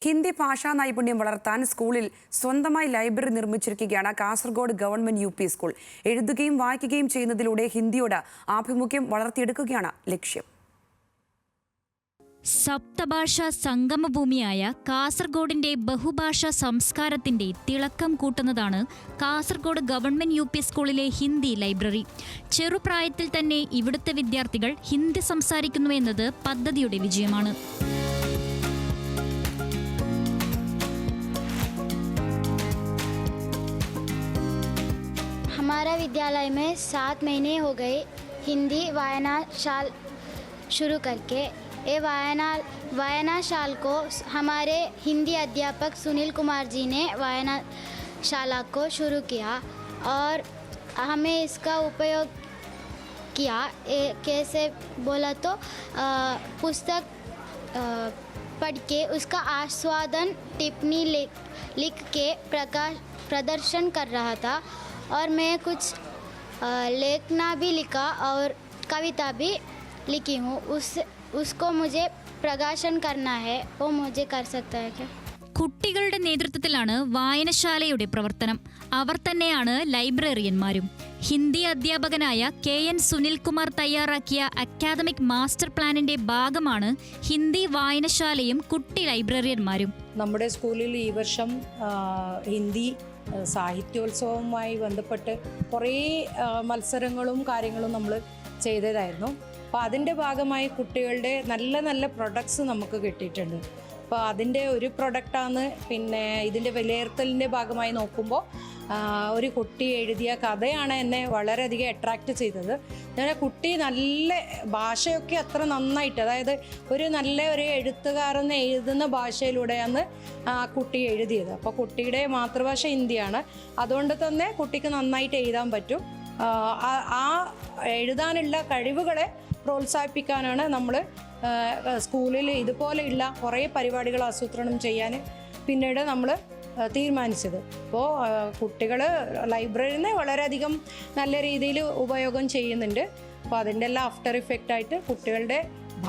ഹിന്ദി ഭാഷാ നൈപുണ്യം വളർത്താൻ സ്കൂളിൽ സ്വന്തമായി ലൈബ്രറി നിർമ്മിച്ചിരിക്കുകയാണ് കാസർഗോഡ് ഗവൺമെന്റ് യു.പി. സ്കൂൾ. എഴുതുകയും വായിക്കുകയും ചെയ്യുന്നതിലൂടെ ഹിന്ദിയോട് ആഭിമുഖ്യം വളർത്തിയെടുക്കുകയാണ് ലക്ഷ്യം. സപ്തഭാഷാ സംഗമഭൂമിയായ കാസർഗോഡിന്റെ ബഹുഭാഷാ സംസ്കാരത്തിന്റെ തിളക്കം കൂട്ടുന്നതാണ് കാസർഗോഡ് ഗവൺമെന്റ് യു.പി. സ്കൂളിലെ ഹിന്ദി ലൈബ്രറി. ചെറുപ്രായത്തിൽ തന്നെ ഇവിടുത്തെ വിദ്യാർത്ഥികൾ ഹിന്ദി സംസാരിക്കുന്നു എന്നത് പദ്ധതിയുടെ വിജയമാണ്. हमारा विद्यालय में 7 महीने हो गए हिंदी वायनाशाल शुरू करके। ये वायनाशाल को हमारे हिंदी अध्यापक सुनील कुमार जी ने वायनाशाला को शुरू किया और हमें इसका उपयोग किया। कैसे बोला तो पुस्तक पढ़ के उसका आस्वादन टिप्पणी लिख के प्रदर्शन कर रहा था और मैं कुछ लेखना भी लिखा और कविता भी लिखी हूँ। उसको मुझे प्रकाशन करना है, वो मुझे कर सकता है क्या? കുട്ടികളുടെ നേതൃത്വത്തിലാണ് വായനശാലയുടെ പ്രവർത്തനം. അവർ തന്നെയാണ് ലൈബ്രറിയന്മാരും. ഹിന്ദി അധ്യാപകനായ KN സുനിൽകുമാർ തയ്യാറാക്കിയ അക്കാദമിക് മാസ്റ്റർ പ്ലാനിന്റെ ഭാഗമാണ് ഹിന്ദി വായനശാലയും കുട്ടി ലൈബ്രറിയന്മാരും. നമ്മുടെ സ്കൂളിൽ ഈ വർഷം ഹിന്ദി സാഹിത്യോത്സവവുമായി ബന്ധപ്പെട്ട് കുറേ മത്സരങ്ങളും കാര്യങ്ങളും നമ്മൾ ചെയ്തതായിരുന്നു. അപ്പോൾ അതിൻ്റെ ഭാഗമായി കുട്ടികളുടെ നല്ല നല്ല പ്രൊഡക്ട്സ് നമുക്ക് കിട്ടിയിട്ടുണ്ട്. അപ്പോൾ അതിൻ്റെ ഒരു പ്രൊഡക്റ്റാണ് പിന്നെ ഇതിൻ്റെ വിലയിരുത്തലിൻ്റെ ഭാഗമായി നോക്കുമ്പോൾ ഒരു കുട്ടി എഴുതിയ കഥയാണ് എന്നെ വളരെയധികം അട്രാക്റ്റ് ചെയ്തത്. ഞാൻ കുട്ടി നല്ല ഭാഷയൊക്കെ അത്ര നന്നായിട്ട്, അതായത് ഒരു നല്ല ഒരു എഴുത്തുകാരൻ എഴുതുന്ന ഭാഷയിലൂടെയാണ് ആ കുട്ടി എഴുതിയത്. അപ്പോൾ കുട്ടിയുടെ മാതൃഭാഷ ഹിന്ദിയാണ്, അതുകൊണ്ട് തന്നെ കുട്ടിക്ക് നന്നായിട്ട് എഴുതാൻ പറ്റും. ആ എഴുതാനുള്ള കഴിവുകളെ പ്രോത്സാഹിപ്പിക്കാനാണ് നമ്മൾ സ്കൂളിൽ ഇതുപോലെയുള്ള കുറേ പരിപാടികൾ ആസൂത്രണം ചെയ്യാൻ പിന്നീട് നമ്മൾ തീരുമാനിച്ചത്. അപ്പോൾ കുട്ടികൾ ലൈബ്രറിനെ വളരെയധികം നല്ല രീതിയിൽ ഉപയോഗം ചെയ്യുന്നുണ്ട്. അപ്പോൾ അതിൻ്റെ എല്ലാം ആഫ്റ്റർ ഇഫക്റ്റായിട്ട് കുട്ടികളുടെ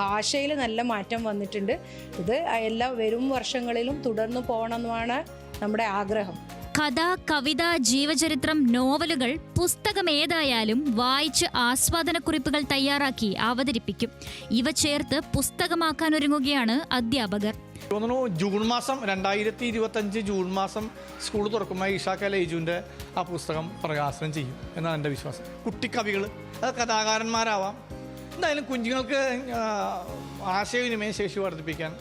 ഭാഷയിൽ നല്ല മാറ്റം വന്നിട്ടുണ്ട്. ഇത് എല്ലാ വരും വർഷങ്ങളിലും തുടർന്നു പോകണമെന്നാണ് നമ്മുടെ ആഗ്രഹം. കഥ, കവിത, ജീവചരിത്രം, നോവലുകൾ, പുസ്തകം ഏതായാലും വായിച്ച് ആസ്വാദനക്കുറിപ്പുകൾ തയ്യാറാക്കി അവതരിപ്പിക്കും. ഇവ ചേർത്ത് പുസ്തകമാക്കാനൊരുങ്ങുകയാണ് അധ്യാപകർ. തോന്നുന്നു ജൂൺ മാസം 2025 ജൂൺ മാസം സ്കൂൾ തുറക്കുമ്പോൾ ഇഷാക്ക ലൈജുവിൻ്റെ ആ പുസ്തകം പ്രകാശനം ചെയ്യും എന്നാണ് എൻ്റെ വിശ്വാസം. കുട്ടിക്കവികൾ, അത് കഥാകാരന്മാരാവാം. എന്തായാലും കുഞ്ഞുങ്ങൾക്ക് ആശയവിനിമയ ശേഷി വർദ്ധിപ്പിക്കാൻ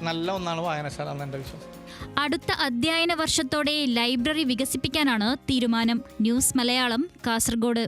നല്ല ഒന്നാണ് വായനശാല എന്ന് എൻ്റെ വിശ്വാസം. അടുത്ത അധ്യയന വർഷത്തോടെ ലൈബ്രറി വികസിപ്പിക്കാനാണ് തീരുമാനം. ന്യൂസ് മലയാളം, കാസർഗോഡ്.